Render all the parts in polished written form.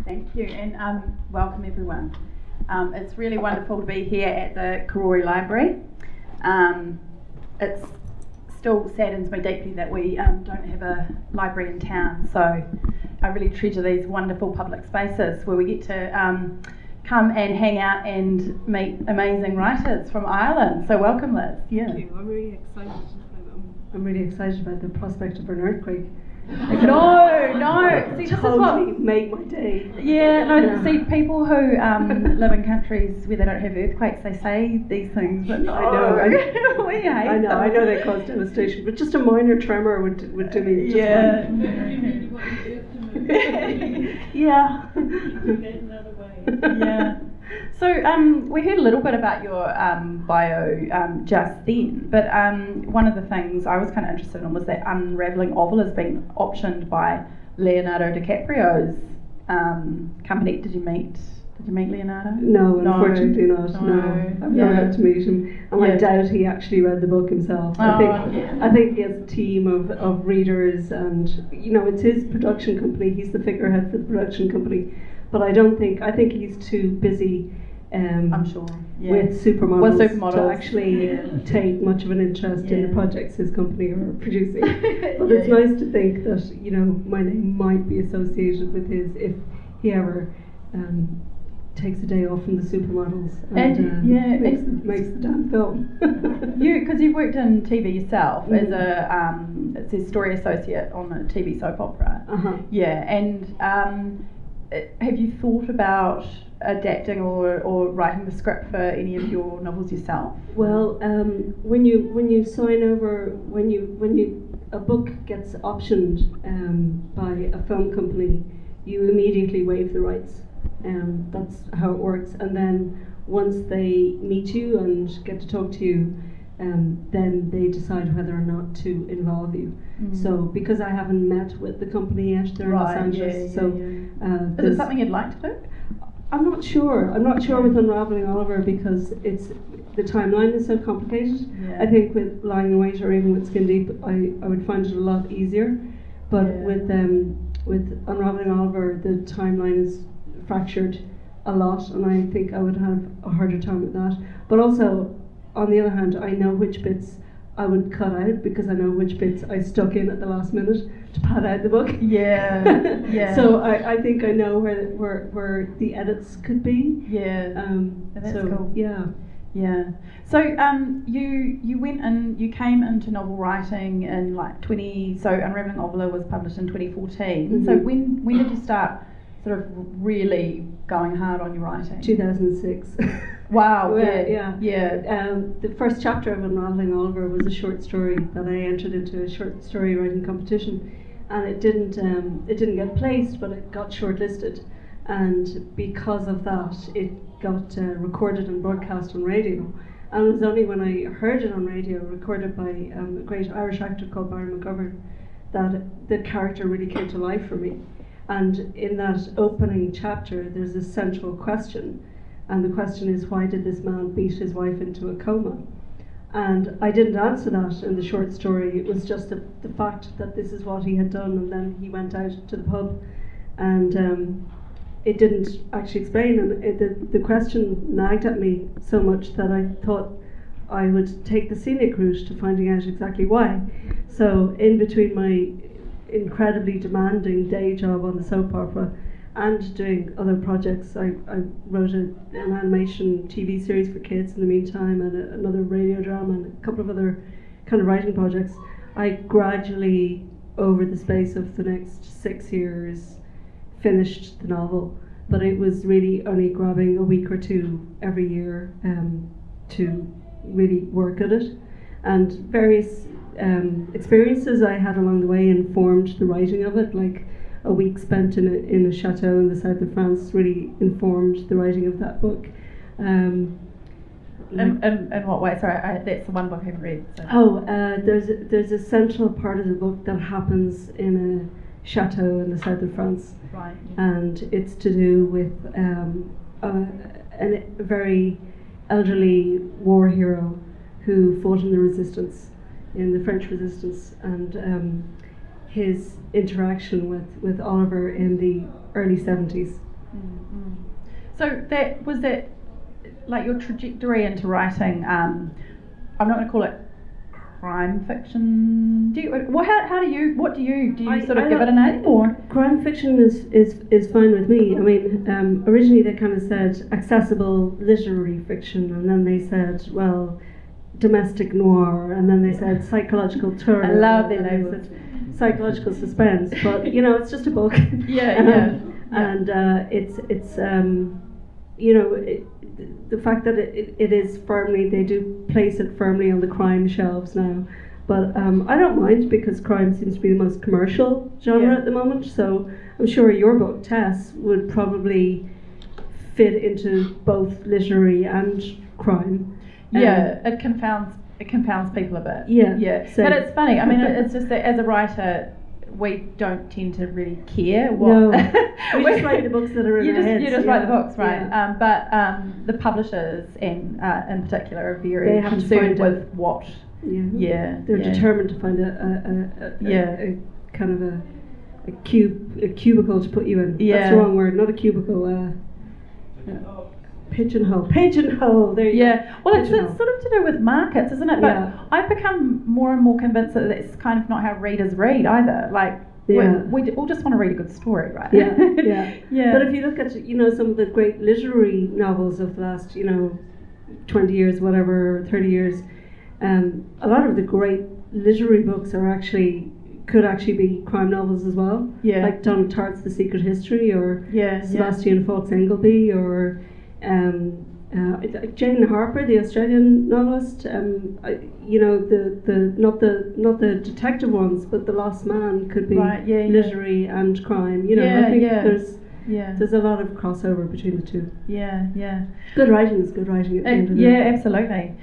Thank you, and welcome everyone. It's really wonderful to be here at the Karori Library. It still saddens me deeply that we don't have a library in town, so I really treasure these wonderful public spaces where we get to come and hang out and meet amazing writers from Ireland. So welcome, Liz. Yeah. Thank you. I'm really excited. I'm really excited about the prospect of an earthquake. No. See, this totally is what made my day. Yeah, no. See, people who live in countries where they don't have earthquakes, they say these things, but no. I know. We hate them. I know they cause devastation, but just a minor tremor would do me just fine. Yeah. Yeah. So we heard a little bit about your bio just then, but one of the things I was kind of interested in was that Unraveling Oval has been optioned by Leonardo DiCaprio's company. Did you meet Leonardo? No, unfortunately not. No. I've never had to meet him, and I doubt he actually read the book himself. I think he has a team of readers, and it's his production company. He's the figurehead for the production company. But I think he's too busy I'm sure. Yeah. With supermodels to actually take much of an interest in the projects his company are producing. But it's nice to think that my name might be associated with his if he ever takes a day off from the supermodels and makes the damn film. Because you've worked in TV yourself as it's a story associate on a TV soap opera. Yeah, and have you thought about adapting or writing the script for any of your novels yourself? Well, when you sign over, when a book gets optioned by a film company, you immediately waive the rights. That's how it works. And then once they meet you and get to talk to you, then they decide whether or not to involve you. So because I haven't met with the company yet, they're in Los Angeles. Is it something you'd like to do? I'm not sure. I'm not sure with Unraveling Oliver because the timeline is so complicated. I think with Lying in Wait or even with Skin Deep, I would find it a lot easier. But with Unraveling Oliver, the timeline is fractured a lot, and I think I would have a harder time with that. But also, on the other hand, I know which bits I would cut out because I know which bits I stuck in at the last minute to pad out the book. Yeah. So I think I know where the edits could be. Yeah. That's cool. Yeah. Yeah. So you went and you came into novel writing in so Unraveling Oliver was published in 2014. So when did you start sort of really going hard on your writing? 2006. Wow. Yeah. The first chapter of Unraveling Oliver was a short story that I entered into a short story writing competition, and it didn't get placed, but it got shortlisted, and because of that, it got recorded and broadcast on radio. And it was only when I heard it on radio, recorded by a great Irish actor called Barry McGovern, that the character really came to life for me. And in that opening chapter, there's a central question. And the question is, why did this man beat his wife into a coma? And I didn't answer that in the short story. It was just the fact that this is what he had done, and then he went out to the pub, and it didn't actually explain. And the question nagged at me so much that I thought I would take the scenic route to finding out exactly why. So in between my incredibly demanding day job on the soap opera and doing other projects, I wrote an animation TV series for kids in the meantime, and another radio drama and a couple of other kind of writing projects. I gradually, over the space of the next 6 years, finished the novel, but it was really only grabbing a week or two every year to really work at it, and various experiences I had along the way informed the writing of it. Like a week spent in a chateau in the south of France really informed the writing of that book. In what way? Sorry, that's the one book I haven't read. So. There's a central part of the book that happens in a chateau in the south of France, right? And it's to do with a very elderly war hero who fought in the resistance in the French Resistance, and his interaction with Oliver in the early 70s. Mm-hmm. So that like your trajectory into writing. I'm not going to call it crime fiction. What do you sort of give it a name, or? Crime fiction is fine with me. I mean, originally they kind of said accessible literary fiction, and then they said, well, domestic noir, and then they said psychological thriller. I love the labels. Psychological suspense, but it's just a book. Yeah. And it's the fact that it is firmly, they do place it firmly on the crime shelves now. But I don't mind, because crime seems to be the most commercial genre at the moment. So I'm sure your book, Tess, would probably fit into both literary and crime. It confounds people a bit. Yeah. So but it's funny. I mean, it's just that as a writer, we don't tend to really care what. No, we just write the books that are in our heads. You just write the books, right? Yeah. But the publishers, and in particular, are they very have concerned with what. They're determined to find a kind of a cubicle to put you in. That's the wrong word. Not a cubicle. Pigeonhole. There you go. Well, it's sort of to do with markets, isn't it? But I've become more and more convinced that it's kind of not how readers read either. Like, we all just want to read a good story, right? Yeah. But if you look at some of the great literary novels of the last 20 years, whatever, 30 years, a lot of the great literary books could actually be crime novels as well. Yeah. Like Donald Tartt's The Secret History, or Sebastian Faulk's Ingleby, or Jane Harper, the Australian novelist. Not the detective ones, but The Lost Man could be literary and crime. I think there's a lot of crossover between the two. Yeah. Good writing is good writing at the end of the day. Yeah, absolutely.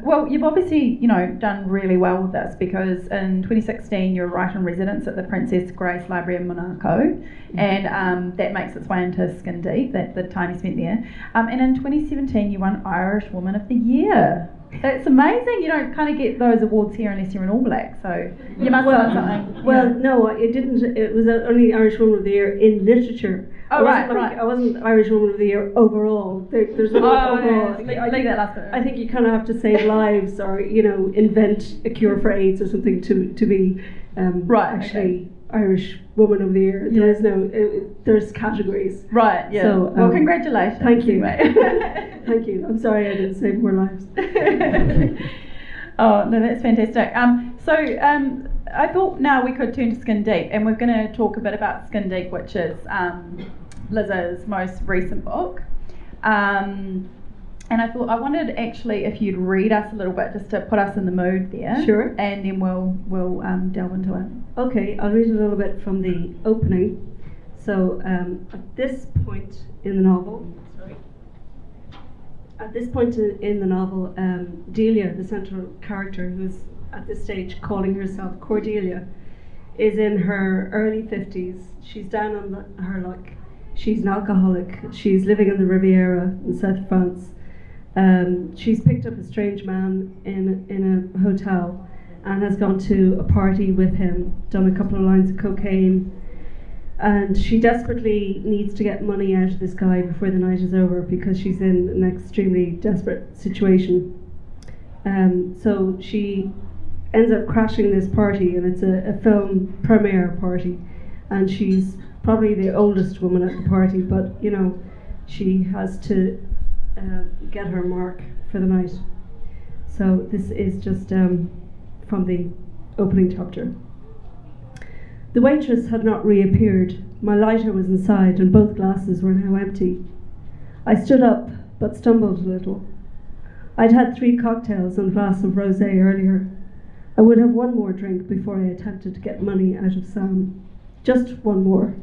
Well, you've obviously, done really well with this, because in 2016 you're a writer-in-residence at the Princess Grace Library in Monaco, and that makes its way into Skin Deep, the time you spent there. And in 2017 you won Irish Woman of the Year. That's amazing. You don't kind of get those awards here unless you're an All Black, so you must have done something. Well, no, it didn't. It was only Irish Woman of the Year in literature. Oh, right. I wasn't Irish Woman of the Year overall. There's no overall. I think that last bit. I think you kind of have to save lives, or invent a cure for AIDS or something to be Irish Woman of the Year. There is no. There's categories. Right. Yeah. So, well, congratulations. Thank you, mate. Thank you. I'm sorry I didn't save more lives. Oh no, that's fantastic. I thought now we could turn to Skin Deep, and we're going to talk a bit about Skin Deep, which is Liz's most recent book. And I thought I wondered actually if you'd read us a little bit, just to put us in the mood there. Sure. And then we'll delve into it. Okay, I'll read a little bit from the opening. So at this point in the novel, Delia, the central character, who's at this stage calling herself Cordelia, is in her early 50s. She's down on her luck. She's an alcoholic. She's living in the Riviera in South France. She's picked up a strange man in a hotel and has gone to a party with him, done a couple of lines of cocaine, and she desperately needs to get money out of this guy before the night is over, because she's in an extremely desperate situation. So she ends up crashing this party, and it's a film premiere party, and she's probably the oldest woman at the party, but she has to get her mark for the night. So this is just from the opening chapter. The waitress had not reappeared. My lighter was inside, and both glasses were now empty. I stood up, but stumbled a little. I'd had 3 cocktails and a glass of rosé earlier. I would have one more drink before I attempted to get money out of Sam. Just one more.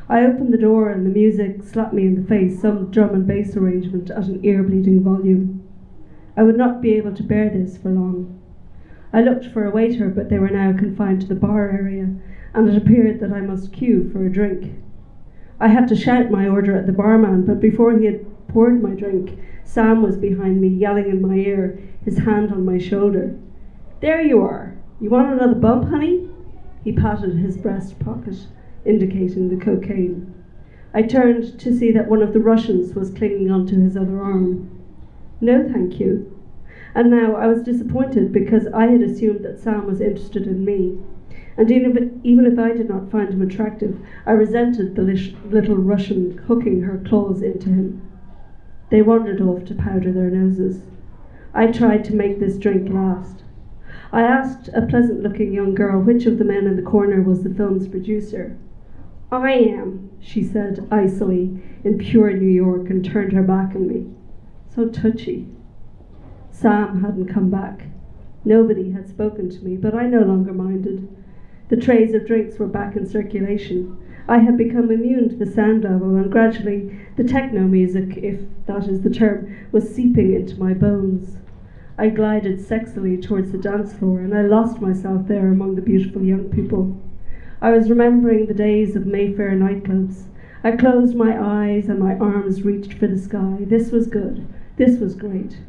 I opened the door and the music slapped me in the face, some drum and bass arrangement at an ear-bleeding volume. I would not be able to bear this for long. I looked for a waiter, but they were now confined to the bar area, and it appeared that I must queue for a drink. I had to shout my order at the barman, but before he had poured my drink, Sam was behind me, yelling in my ear, his hand on my shoulder. There you are. You want another bump, honey? He patted his breast pocket, indicating the cocaine. I turned to see that one of the Russians was clinging onto his other arm. No, thank you. And now I was disappointed because I had assumed that Sam was interested in me. And even if I did not find him attractive, I resented the little Russian hooking her claws into him. They wandered off to powder their noses. I tried to make this drink last. I asked a pleasant-looking young girl which of the men in the corner was the film's producer. I am, she said icily, in pure New York, and turned her back on me. So touchy. Sam hadn't come back. Nobody had spoken to me, but I no longer minded. The trays of drinks were back in circulation. I had become immune to the sound level, and gradually the techno music, if that is the term, was seeping into my bones. I glided sexily towards the dance floor, and I lost myself there among the beautiful young people. I was remembering the days of Mayfair nightclubs. I closed my eyes and my arms reached for the sky. This was good. This was great.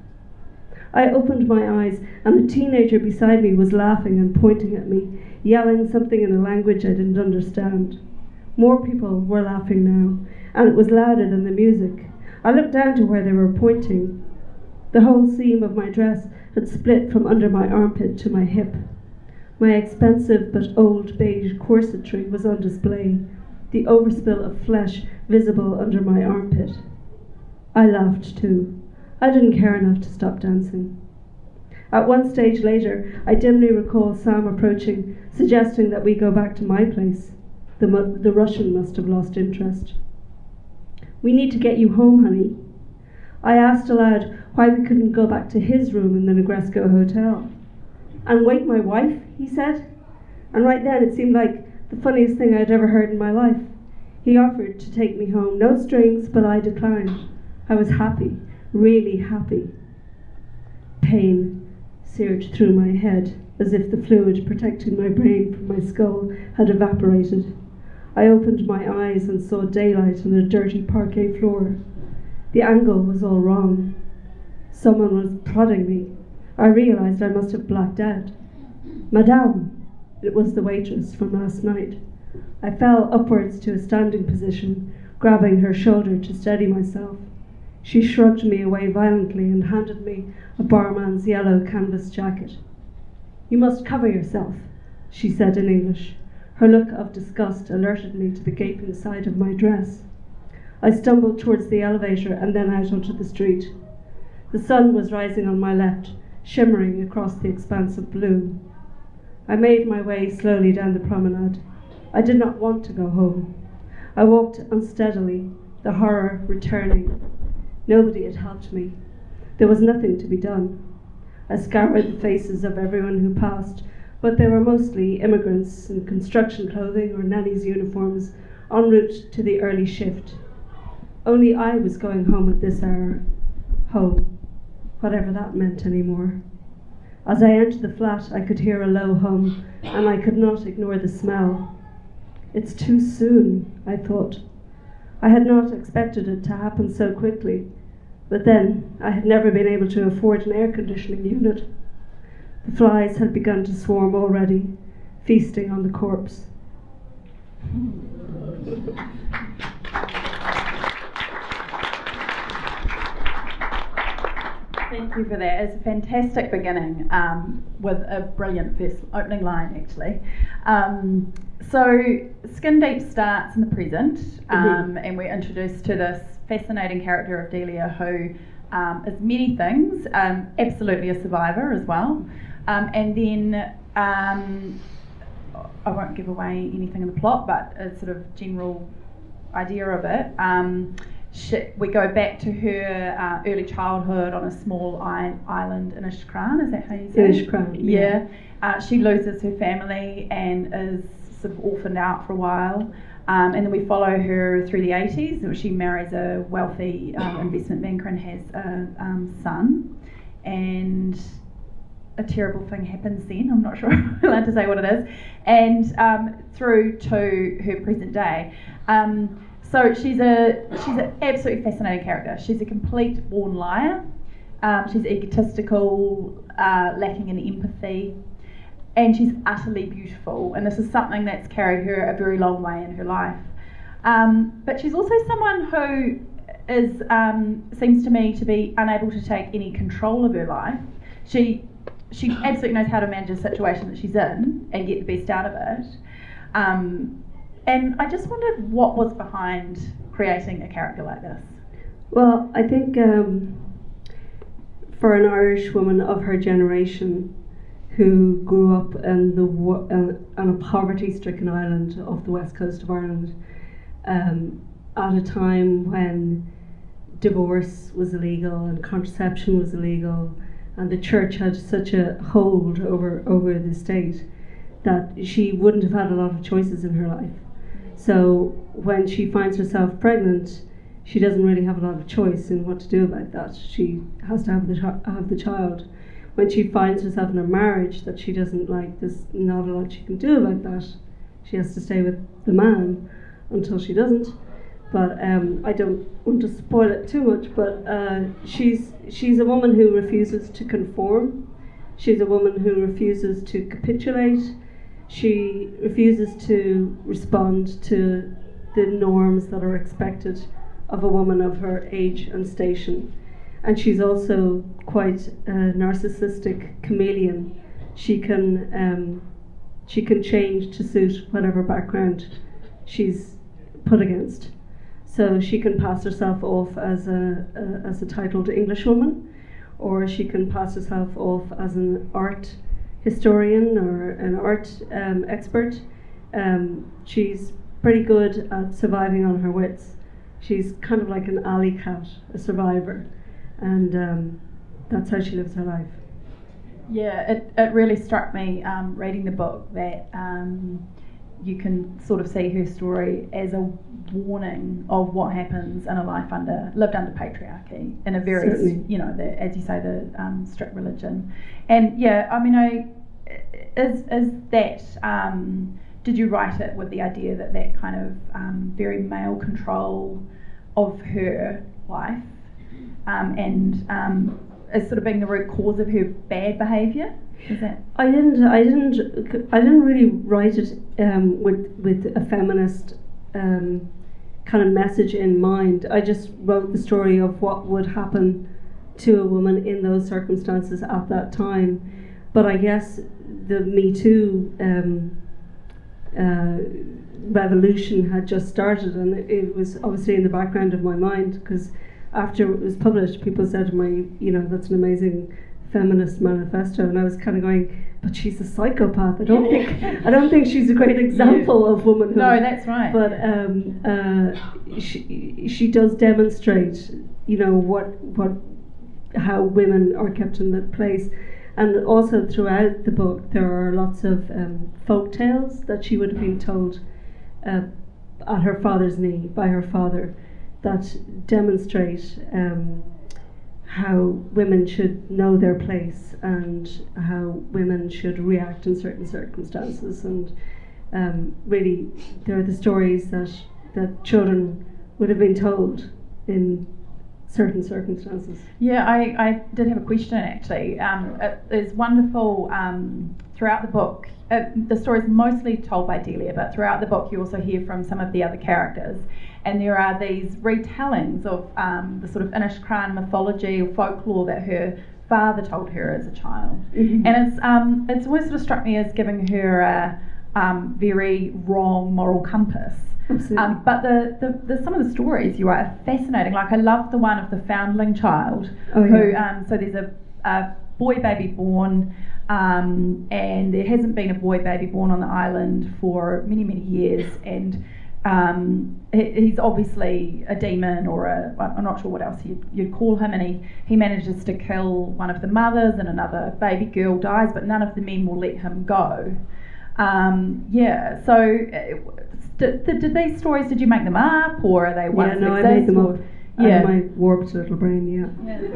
I opened my eyes, and the teenager beside me was laughing and pointing at me, yelling something in a language I didn't understand. More people were laughing now, and it was louder than the music. I looked down to where they were pointing. The whole seam of my dress had split from under my armpit to my hip. My expensive but old beige corsetry was on display, the overspill of flesh visible under my armpit. I laughed too. I didn't care enough to stop dancing. At one stage later, I dimly recall Sam approaching, suggesting that we go back to my place. The Russian must have lost interest. We need to get you home, honey. I asked aloud why we couldn't go back to his room in the Negresco Hotel. And wake my wife, he said. And right then it seemed like the funniest thing I'd ever heard in my life. He offered to take me home, no strings, but I declined. I was happy, really happy. Pain seared through my head, as if the fluid protecting my brain from my skull had evaporated. I opened my eyes and saw daylight on a dirty parquet floor. The angle was all wrong. Someone was prodding me. I realized I must have blacked out. Madame, it was the waitress from last night. I fell upwards to a standing position, grabbing her shoulder to steady myself. She shrugged me away violently and handed me a barman's yellow canvas jacket. You must cover yourself, she said in English. Her look of disgust alerted me to the gaping side of my dress. I stumbled towards the elevator and then out onto the street. The sun was rising on my left, shimmering across the expanse of blue. I made my way slowly down the promenade. I did not want to go home. I walked unsteadily, the horror returning. Nobody had helped me. There was nothing to be done. I scoured the faces of everyone who passed, but they were mostly immigrants in construction clothing or nannies' uniforms en route to the early shift. Only I was going home at this hour. Home, whatever that meant anymore. As I entered the flat, I could hear a low hum, and I could not ignore the smell. It's too soon, I thought. I had not expected it to happen so quickly, but then I had never been able to afford an air conditioning unit. The flies had begun to swarm already, feasting on the corpse. Thank you for that. It's a fantastic beginning with a brilliant first opening line, actually. So Skin Deep starts in the present, and we're introduced to this fascinating character of Delia, who is many things, absolutely a survivor as well. And then I won't give away anything in the plot, but a sort of general idea of it. We go back to her early childhood on a small island in Ishkran. Is that how you say it? Ishkran, yeah. She loses her family and is sort of orphaned out for a while. And then we follow her through the 80s. She marries a wealthy investment banker and has a son. And a terrible thing happens then. I'm not sure I'm allowed to say what it is. And through to her present day. So she's an absolutely fascinating character. She's a complete born liar. She's egotistical, lacking in empathy, and she's utterly beautiful. And this is something that's carried her a very long way in her life. But she's also someone who is seems to me to be unable to take any control of her life. She absolutely knows how to manage a situation that she's in and get the best out of it. And I just wondered what was behind creating a character like this. Well, I think for an Irish woman of her generation who grew up in on a poverty-stricken island off the west coast of Ireland, at a time when divorce was illegal and contraception was illegal, and the church had such a hold over the state that she wouldn't have had a lot of choices in her life. So when she finds herself pregnant, she doesn't really have a lot of choice in what to do about that. She has to have the child. When she finds herself in a marriage that she doesn't like, there's not a lot she can do about that. She has to stay with the man until she doesn't. But I don't want to spoil it too much, but she's a woman who refuses to conform. She's a woman who refuses to capitulate. She refuses to respond to the norms that are expected of a woman of her age and station. And she's also quite a narcissistic chameleon. She can change to suit whatever background she's put against. So she can pass herself off as a titled Englishwoman, or she can pass herself off as an art historian or an art expert. She's pretty good at surviving on her wits. She's kind of like an alley cat, a survivor, and that's how she lives her life. Yeah, it really struck me reading the book that you can sort of see her story as a warning of what happens in a life lived under patriarchy in a very, as you say, the strict religion. And yeah, I mean, is that did you write it with the idea that kind of very male control of her life is sort of being the root cause of her bad behaviour? Is that? I didn't really write it with a feminist kind of message in mind. I just wrote the story of what would happen to a woman in those circumstances at that time. But I guess the Me Too revolution had just started, and it was obviously in the background of my mind, because after it was published, people said to me, that's an amazing feminist manifesto, and I was kind of going, but she's a psychopath. I don't think she's a great example of womanhood. No, that's right. But she does demonstrate, how women are kept in that place. And also throughout the book, there are lots of folk tales that she would have been told at her father's knee by her father that demonstrate how women should know their place and how women should react in certain circumstances. And really, they're the stories that children would have been told in certain circumstances. Yeah, I did have a question actually. It is wonderful throughout the book. The story is mostly told by Delia, but throughout the book you also hear from some of the other characters, and there are these retellings of the sort of Inishcrán mythology or folklore that her father told her as a child. Mm-hmm. And it's always sort of struck me as giving her a very wrong moral compass. Absolutely. But the some of the stories you write are fascinating. Like I love the one of the foundling child who so there's a boy baby born, and there hasn't been a boy baby born on the island for many years, and he's obviously a demon or I'm not sure what else you'd call him, and he manages to kill one of the mothers, and another baby girl dies, but none of the men will let him go. So did these stories, did you make them up, or are they ones that exist? I made them up. Out of my warped little brain. Yeah.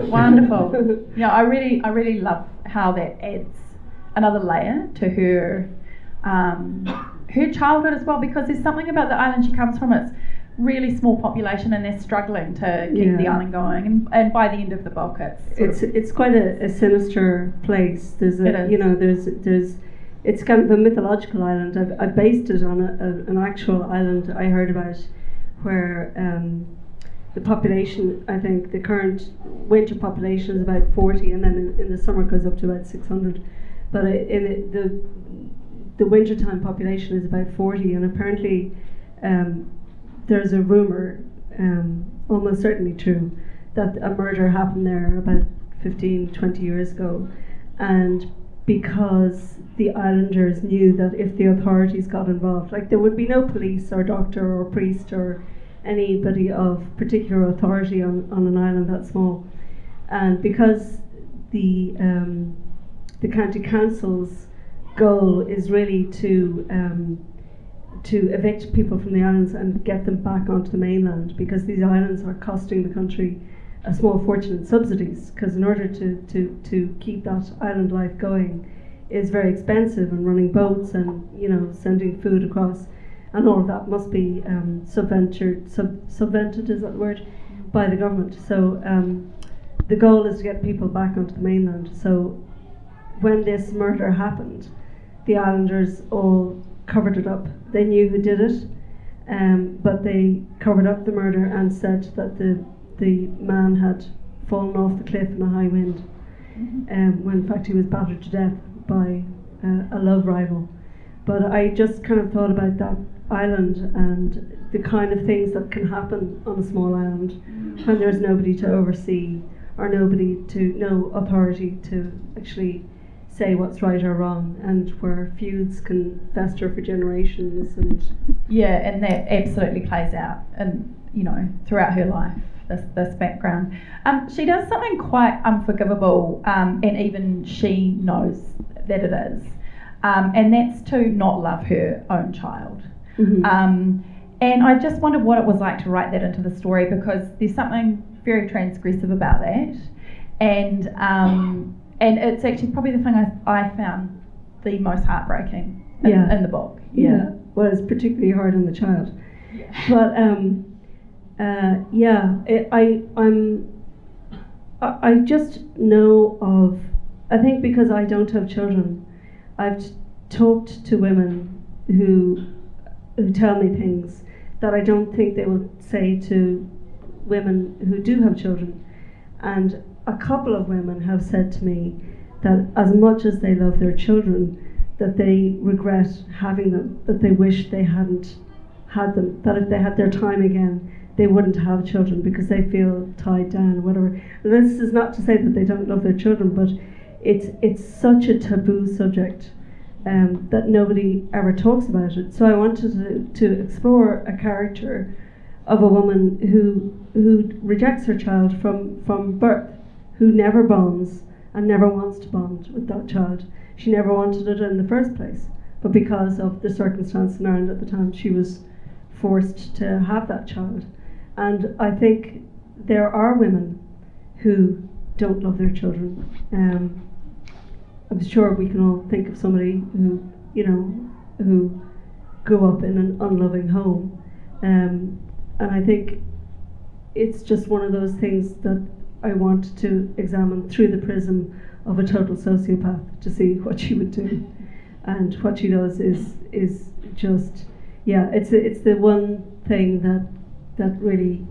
Wonderful. Yeah, I really love how that adds another layer to her childhood as well, because there's something about the island she comes from. It's really small population, and they're struggling to keep the island going. And by the end of the book, it's quite a sinister place. There's it's kind of a mythological island. I based it on an actual island I heard about, where the population, I think the current winter population is about 40, and then in the summer it goes up to about 600. But the wintertime population is about 40, and apparently there's a rumour, almost certainly true, that a murder happened there about 15-20 years ago, and because the islanders knew that if the authorities got involved, like there would be no police or doctor or priest or anybody of particular authority on an island that small, and because the county council's goal is really to evict people from the islands and get them back onto the mainland, because these islands are costing the country a small fortune in subsidies, because in order to keep that island life going is very expensive, and running boats and sending food across and all of that must be subvented, is that the word, by the government. So the goal is to get people back onto the mainland. So when this murder happened, the islanders all covered it up. They knew who did it, but they covered up the murder and said that the man had fallen off the cliff in a high wind, when in fact he was battered to death by a love rival. But I just kind of thought about that island and the kind of things that can happen on a small island when there's nobody to oversee, or no authority to actually say what's right or wrong, and where feuds can fester for generations. And that absolutely plays out, and throughout her life, this background. She does something quite unforgivable, and even she knows that it is, and that's to not love her own child. And I just wondered what it was like to write that into the story, because there's something very transgressive about that, and it's actually probably the thing I found the most heartbreaking in the book. Well, it's particularly hard on the child. But I just know of, I think because I don't have children, I've talked to women who tell me things that I don't think they will say to women who do have children. And a couple of women have said to me that as much as they love their children, that they regret having them, that they wish they hadn't had them, that if they had their time again, they wouldn't have children because they feel tied down, whatever. And this is not to say that they don't love their children, but it's such a taboo subject that nobody ever talks about it. So I wanted to explore a character of a woman who rejects her child from birth, who never bonds and never wants to bond with that child. She never wanted it in the first place, but because of the circumstance in Ireland at the time, she was forced to have that child. And I think there are women who don't love their children. I'm sure we can all think of somebody who grew up in an unloving home. And I think it's just one of those things that I want to examine through the prism of a total sociopath, to see what she would do. And what she does is just, it's the one thing that really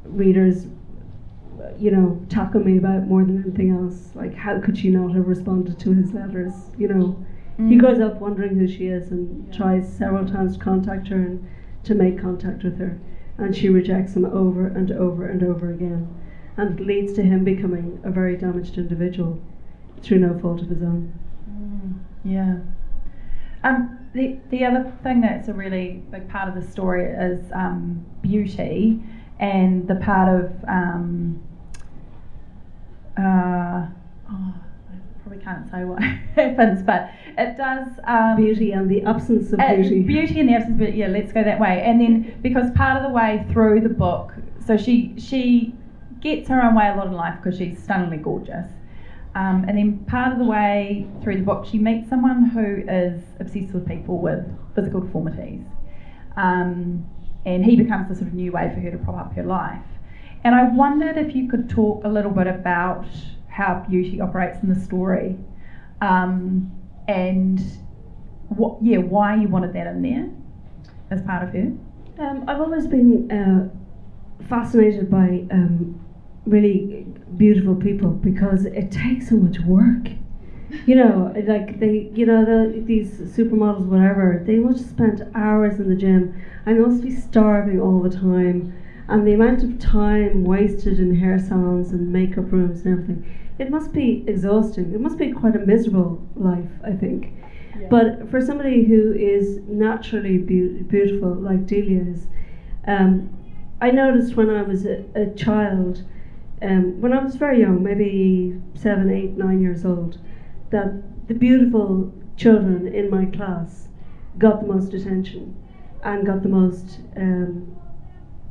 readers tackle me about more than anything else. Like, how could she not have responded to his letters? He grows up wondering who she is and tries several times to contact her and to make contact with her, and she rejects him over and over and over again, and it leads to him becoming a very damaged individual through no fault of his own. The other thing that's a really big part of the story is beauty, and the part of I probably can't say what happens, but it does beauty and the absence of beauty. Beauty and the absence of beauty. Yeah, let's go that way. And then, because part of the way through the book, so she gets her own way a lot in life because she's stunningly gorgeous. And then part of the way through the book, she meets someone who is obsessed with people with physical deformities. And and he becomes the sort of new way for her to prop up her life. And I wondered if you could talk a little bit about how beauty operates in the story, and why you wanted that in there as part of her. I've always been fascinated by really beautiful people because it takes so much work. You know, like these supermodels, whatever, they must have spent hours in the gym and they must be starving all the time. And the amount of time wasted in hair salons and makeup rooms and everything, it must be exhausting. It must be quite a miserable life, I think. Yeah. But for somebody who is naturally beautiful, like Delia is, I noticed when I was a child, when I was very young, maybe 7, 8, 9 years old, that the beautiful children in my class got the most attention and got the most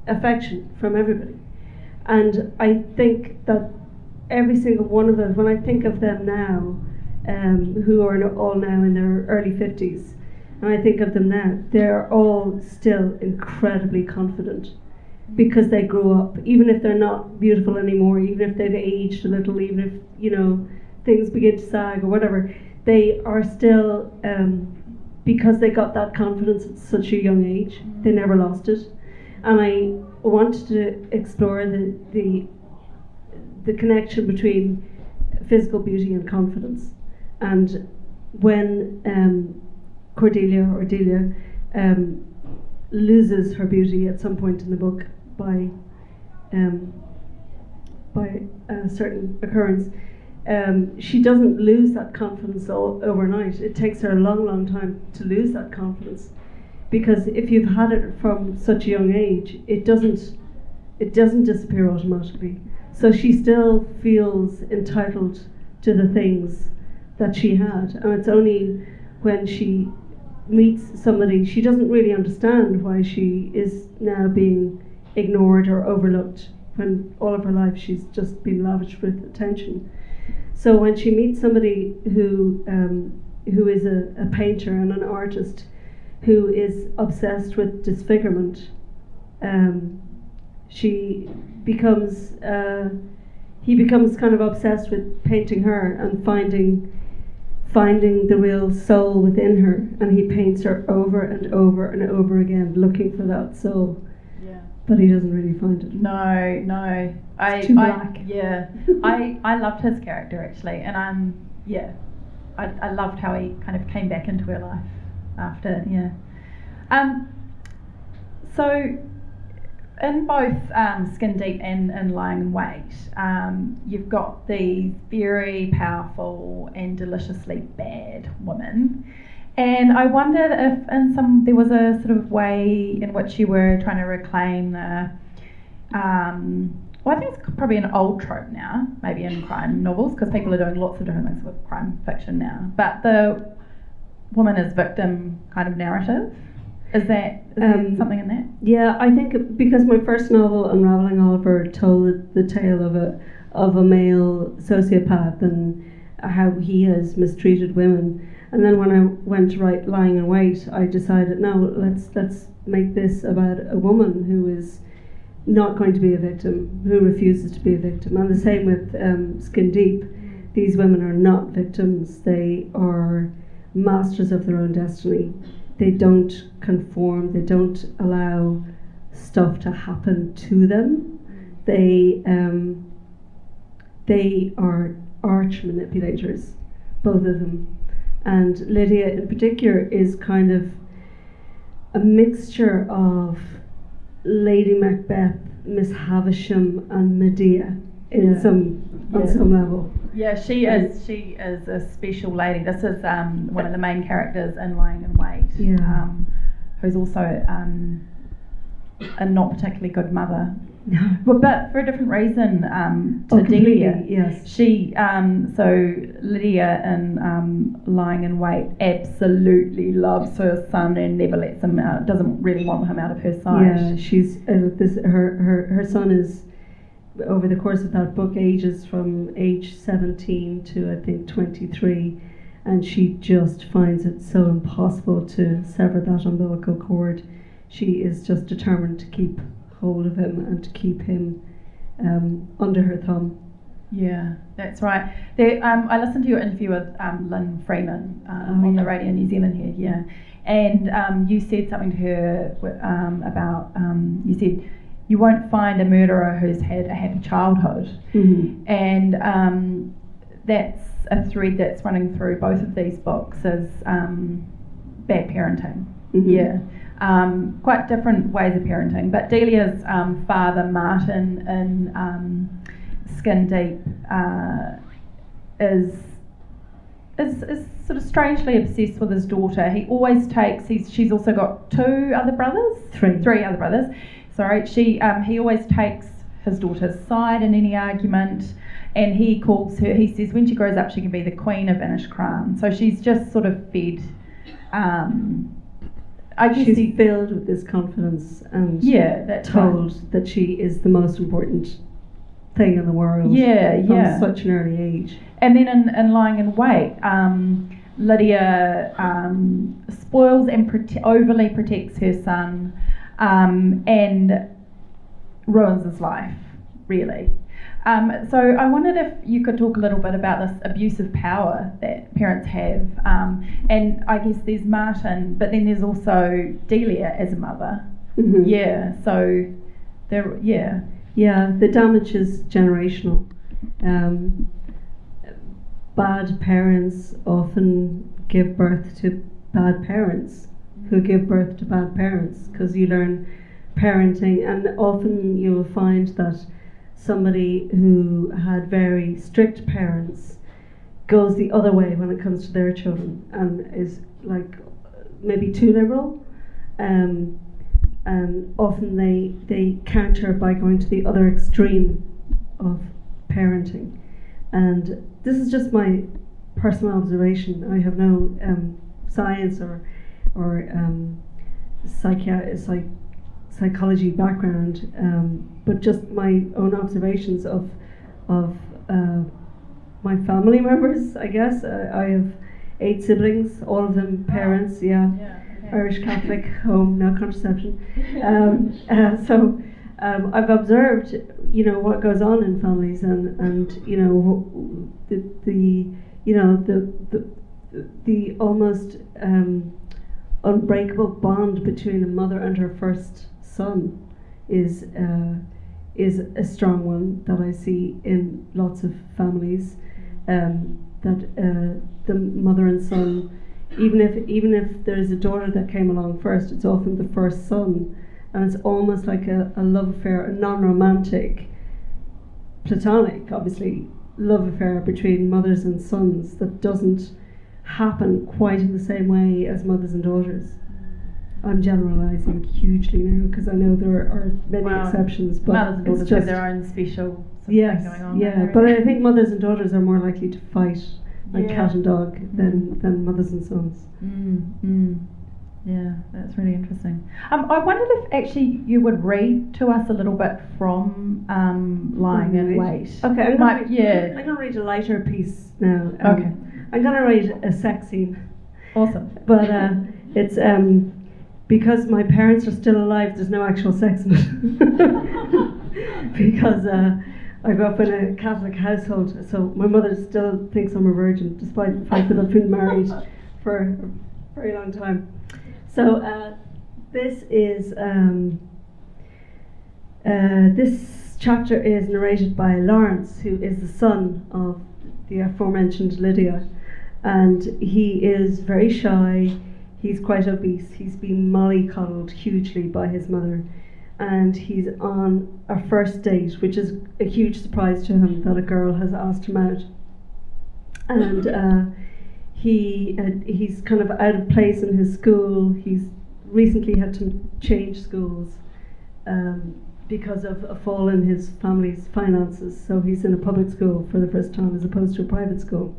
affection from everybody. And I think that every single one of them, when I think of them now, who are all now in their early 50s, and I think of them now, they're all still incredibly confident because they grew up, even if they're not beautiful anymore, even if they've aged a little, even if, you know, things begin to sag or whatever, they are still, because they got that confidence at such a young age, they never lost it. And I wanted to explore the connection between physical beauty and confidence. And when Cordelia or Delia loses her beauty at some point in the book by a certain occurrence, she doesn't lose that confidence overnight. It takes her a long, long time to lose that confidence, because if you've had it from such a young age, it doesn't disappear automatically. So she still feels entitled to the things that she had, and it's only when she meets somebody, she doesn't really understand why she is now being ignored or overlooked, when all of her life she's just been lavished with attention. So when she meets somebody who is a painter and an artist who is obsessed with disfigurement, he becomes kind of obsessed with painting her and finding the real soul within her, and he paints her over and over and over again, looking for that soul. Yeah. But he doesn't really find it. No. It's too black. I loved his character actually, and I loved how he kind of came back into her life after. So in both Skin Deep and Lying in Wait, you've got these very powerful and deliciously bad women, and I wondered if there was a sort of way in which you were trying to reclaim the I think it's probably an old trope now, maybe in crime novels, because people are doing lots of different things with crime fiction now, but the woman as victim kind of narrative. Is there something in that? Yeah, I think because my first novel, Unraveling Oliver, told the tale of a male sociopath and how he has mistreated women. And then when I went to write Lying in Wait, I decided, no, let's make this about a woman who is not going to be a victim, who refuses to be a victim. And the same with Skin Deep. These women are not victims. They are masters of their own destiny. They don't conform, they don't allow stuff to happen to them. They are arch manipulators, both of them. And Lydia in particular is kind of a mixture of Lady Macbeth, Miss Havisham and Medea on some level. Yeah, she is a special lady. This is one of the main characters in Lying in Wait, who's also a not particularly good mother. No. But for a different reason to Delia. Yes. She so Lydia in Lying in Wait absolutely loves her son and never lets him out. Doesn't really want him out of her sight. Yeah, she's her son is, over the course of that book, ages from age 17 to I think 23, and she just finds it so impossible to sever that umbilical cord. she is just determined to keep hold of him and to keep him under her thumb. Yeah, that's right. I listened to your interview with Lynn Freeman on the Radio New Zealand here, yeah, and you said something to her about, you said, you won't find a murderer who's had a happy childhood, and that's a thread that's running through both of these books is bad parenting. Yeah. Quite different ways of parenting, but Delia's father, Martin, in Skin Deep, is sort of strangely obsessed with his daughter. He always takes. She's also got three other brothers. Sorry, he always takes his daughter's side in any argument, and he calls her. He says when she grows up, she can be the queen of Inniscran. So she's just sort of fed. I guess she's filled with this confidence and told that she is the most important thing in the world from such an early age. And then in Lying in Wait, Lydia spoils and overly protects her son and ruins his life, really. So I wondered if you could talk a little bit about this abuse of power that parents have, and I guess there's Martin, but then there's also Delia as a mother. Yeah, so the damage is generational. Bad parents often give birth to bad parents who give birth to bad parents, because you learn parenting, and often you will find that somebody who had very strict parents goes the other way when it comes to their children and is like maybe too liberal, and often they counter by going to the other extreme of parenting. And this is just my personal observation. I have no science or psychology background, but just my own observations of my family members, I guess. I have 8 siblings, all of them parents, Irish Catholic home, no contraception. So I've observed, what goes on in families, and the almost unbreakable bond between a mother and her first son is a strong one that I see in lots of families. That the mother and son, even if there's a daughter that came along first, it's often the first son, and it's almost like a love affair, a non-romantic, platonic, obviously, love affair between mothers and sons that doesn't happen quite in the same way as mothers and daughters. I'm generalising hugely now because I know there are many exceptions, but mothers and daughters have their own special thing going on. Yeah, but I think mothers and daughters are more likely to fight like cat and dog than mothers and sons. Yeah, that's really interesting. I wondered if actually you would read to us a little bit from Lying in Wait. Okay, I'm going to read a lighter piece now. Okay. I'm going to read a sex scene. Awesome. But it's because my parents are still alive, there's no actual sex in it. Because I grew up in a Catholic household, so my mother still thinks I'm a virgin, despite the fact that I've been married for a very long time. So this is this chapter is narrated by Lawrence, who is the son of the aforementioned Lydia, and he is very shy. He's quite obese. He's been mollycoddled hugely by his mother, and he's on a first date, which is a huge surprise to him that a girl has asked him out. And he's kind of out of place in his school. He's recently had to change schools because of a fall in his family's finances. So he's in a public school for the first time as opposed to a private school.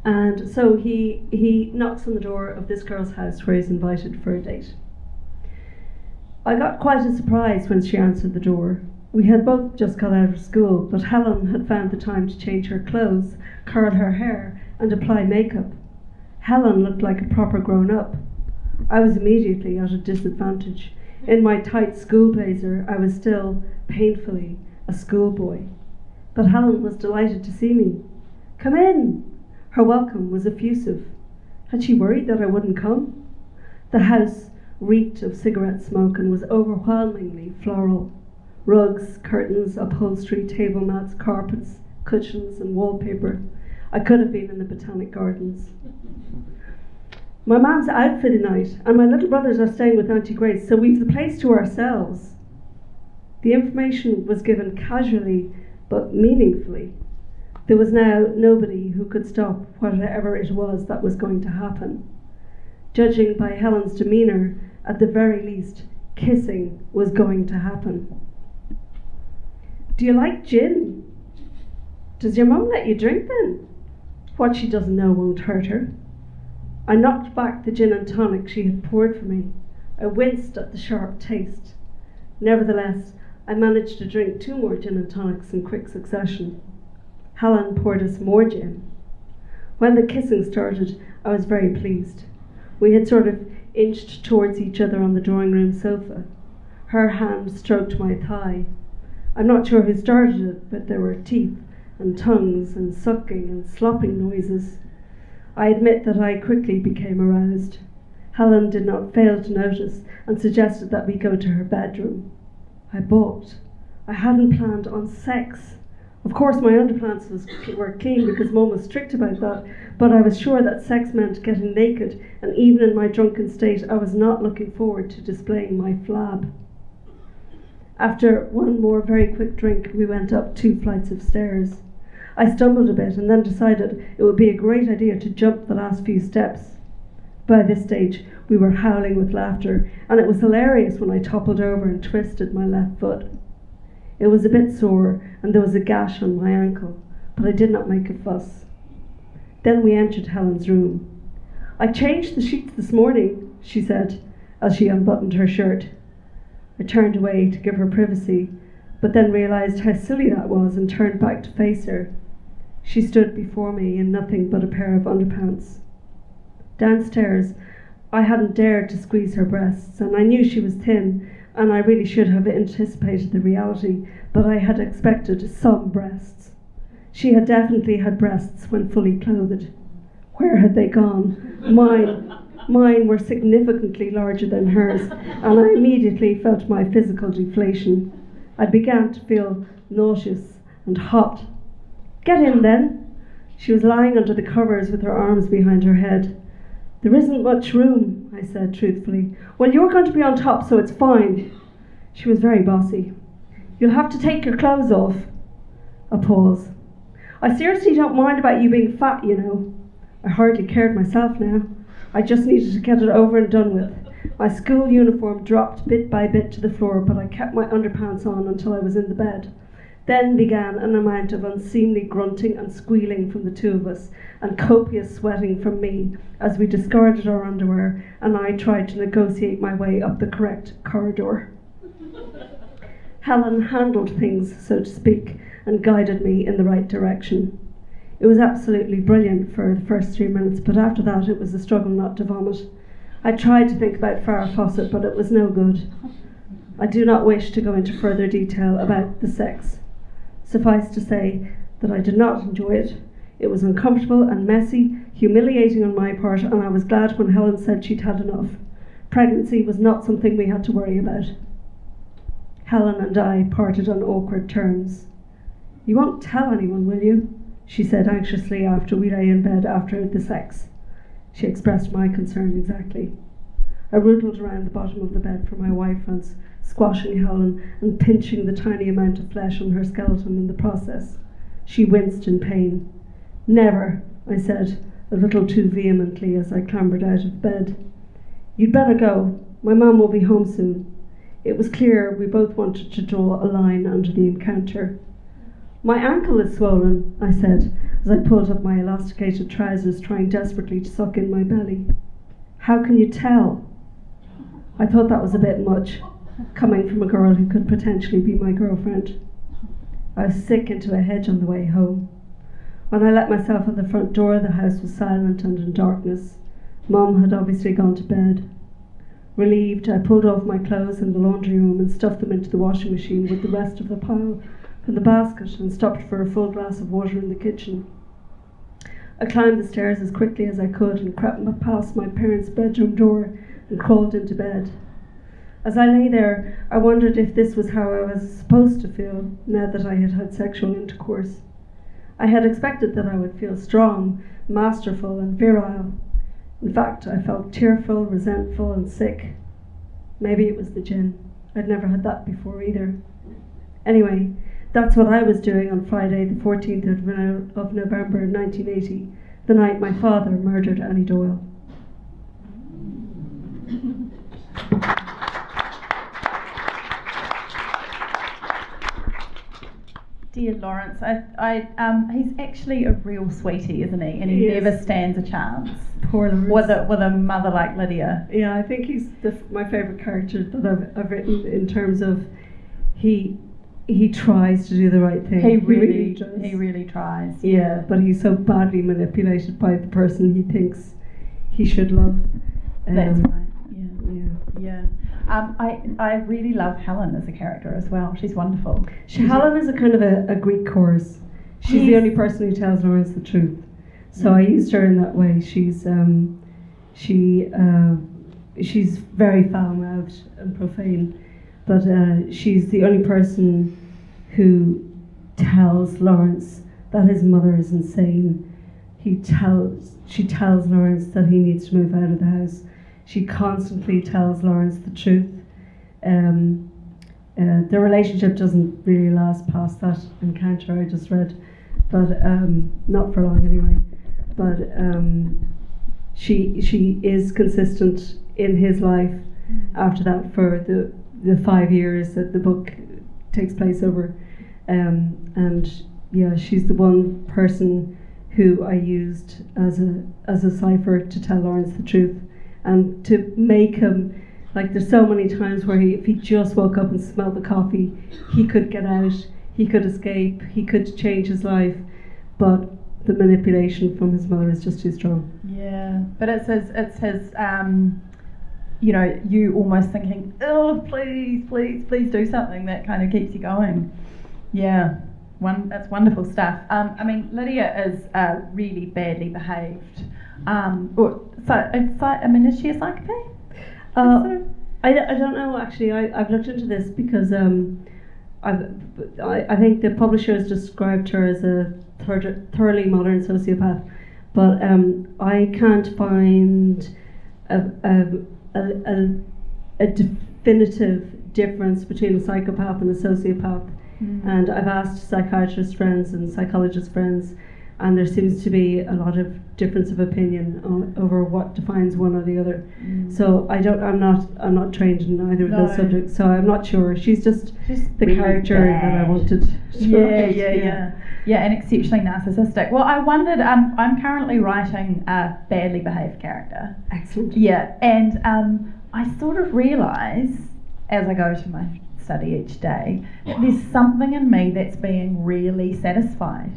And so he knocks on the door of this girl's house where he's invited for a date. I got quite a surprise when she answered the door. We had both just got out of school, but Helen had found the time to change her clothes, curl her hair, and apply makeup. Helen looked like a proper grown-up. I was immediately at a disadvantage. In my tight school blazer, I was still, painfully, a schoolboy. But Helen was delighted to see me. "Come in!" Her welcome was effusive. Had she worried that I wouldn't come? The house reeked of cigarette smoke and was overwhelmingly floral. Rugs, curtains, upholstery, table mats, carpets, cushions and wallpaper. I could have been in the Botanic Gardens. My mum's out for the night and my little brothers are staying with Auntie Grace, so we've the place to ourselves. The information was given casually but meaningfully. There was now nobody who could stop whatever it was that was going to happen. Judging by Helen's demeanour, at the very least, kissing was going to happen. "Do you like gin? Does your mum let you drink then? What she doesn't know won't hurt her." I knocked back the gin and tonic she had poured for me. I winced at the sharp taste. Nevertheless, I managed to drink 2 more gin and tonics in quick succession. Helen poured us more gin. When the kissing started, I was very pleased. We had sort of inched towards each other on the drawing room sofa. Her hand stroked my thigh. I'm not sure who started it, but there were teeth and tongues and sucking and slopping noises. I admit that I quickly became aroused. Helen did not fail to notice and suggested that we go to her bedroom. I balked. I hadn't planned on sex. Of course my underpants were clean because Mum was strict about that, but I was sure that sex meant getting naked, and even in my drunken state I was not looking forward to displaying my flab. After one more very quick drink, we went up 2 flights of stairs. I stumbled a bit and then decided it would be a great idea to jump the last few steps. By this stage, we were howling with laughter, and it was hilarious when I toppled over and twisted my left foot. It was a bit sore, and there was a gash on my ankle, but I did not make a fuss. Then we entered Helen's room. "I changed the sheets this morning," she said, as she unbuttoned her shirt. I turned away to give her privacy, but then realised how silly that was and turned back to face her. She stood before me in nothing but a pair of underpants. Downstairs, I hadn't dared to squeeze her breasts, and I knew she was thin, and I really should have anticipated the reality, but I had expected some breasts. She had definitely had breasts when fully clothed. Where had they gone? Mine were significantly larger than hers, and I immediately felt my physical deflation. I began to feel nauseous and hot. "Get in then." She was lying under the covers with her arms behind her head. "There isn't much room," I said truthfully. "Well, you're going to be on top, so it's fine." She was very bossy. "You'll have to take your clothes off." A pause. "I seriously don't mind about you being fat, you know." I hardly cared myself now. I just needed to get it over and done with. My school uniform dropped bit by bit to the floor, but I kept my underpants on until I was in the bed. Then began an amount of unseemly grunting and squealing from the 2 of us, and copious sweating from me as we discarded our underwear and I tried to negotiate my way up the correct corridor. Helen handled things, so to speak, and guided me in the right direction. It was absolutely brilliant for the first 3 minutes, but after that it was a struggle not to vomit. I tried to think about Farrah Fawcett, but it was no good. I do not wish to go into further detail about the sex. Suffice to say that I did not enjoy it. It was uncomfortable and messy, humiliating on my part, and I was glad when Helen said she'd had enough. Pregnancy was not something we had to worry about. Helen and I parted on awkward terms. "You won't tell anyone, will you?" she said anxiously after we lay in bed after the sex. She expressed my concern exactly. I rootled around the bottom of the bed for my Y-fronts, squashing Helen and pinching the tiny amount of flesh on her skeleton in the process. She winced in pain. "Never," I said, a little too vehemently as I clambered out of bed. "You'd better go. My mum will be home soon." It was clear we both wanted to draw a line under the encounter. "My ankle is swollen," I said, as I pulled up my elasticated trousers, trying desperately to suck in my belly. "How can you tell?" I thought that was a bit much, coming from a girl who could potentially be my girlfriend. I was sick into a hedge on the way home. When I let myself at the front door, the house was silent and in darkness. Mum had obviously gone to bed. Relieved, I pulled off my clothes in the laundry room and stuffed them into the washing machine with the rest of the pile from the basket, and stopped for a full glass of water in the kitchen. I climbed the stairs as quickly as I could and crept past my parents' bedroom door and crawled into bed. As I lay there, I wondered if this was how I was supposed to feel now that I had had sexual intercourse. I had expected that I would feel strong, masterful and virile. In fact, I felt tearful, resentful and sick. Maybe it was the gin. I'd never had that before either. Anyway, that's what I was doing on Friday the 14th of November 1980, the night my father murdered Annie Doyle. Dear Lawrence, he's actually a real sweetie, isn't he? And he never stands a chance. Poor Lawrence. With a mother like Lydia. Yeah, I think he's my favourite character that I've written, in terms of he tries to do the right thing. He really tries. Yeah, but he's so badly manipulated by the person he thinks he should love. That's right. Yeah. I really love Helen as a character as well. She's wonderful. Helen is a kind of a Greek chorus. She's the only person who tells Lawrence the truth. So I used her in that way. She's very foul-mouthed and profane, but she's the only person who tells Lawrence that his mother is insane. She tells Lawrence that he needs to move out of the house. She constantly tells Lawrence the truth. The relationship doesn't really last past that encounter I just read, but not for long anyway. But she is consistent in his life after that for the 5 years that the book takes place over. And yeah, she's the one person who I used as a cipher to tell Lawrence the truth. And to make him, like, there's so many times where if he just woke up and smelled the coffee, he could get out, he could escape, he could change his life, but the manipulation from his mother is just too strong. Yeah, but it's his you almost thinking, oh, please do something, that kind of keeps you going. Yeah, that's wonderful stuff. I mean, Lydia is really badly behaved. Is she a psychopath? I don't know, actually. I've looked into this because I think the publisher has described her as a thoroughly modern sociopath, but I can't find a definitive difference between a psychopath and a sociopath. And I've asked psychiatrist friends and psychologist friends, and there seems to be a lot of difference of opinion over what defines one or the other. So I'm not trained in either of those subjects, so I'm not sure. She's just the really character bad that I wanted to write. Yeah, and exceptionally narcissistic. Well, I wondered, I'm currently writing a badly behaved character. Excellent. Yeah, and I sort of realise as I go to my study each day that there's something in me that's being really satisfied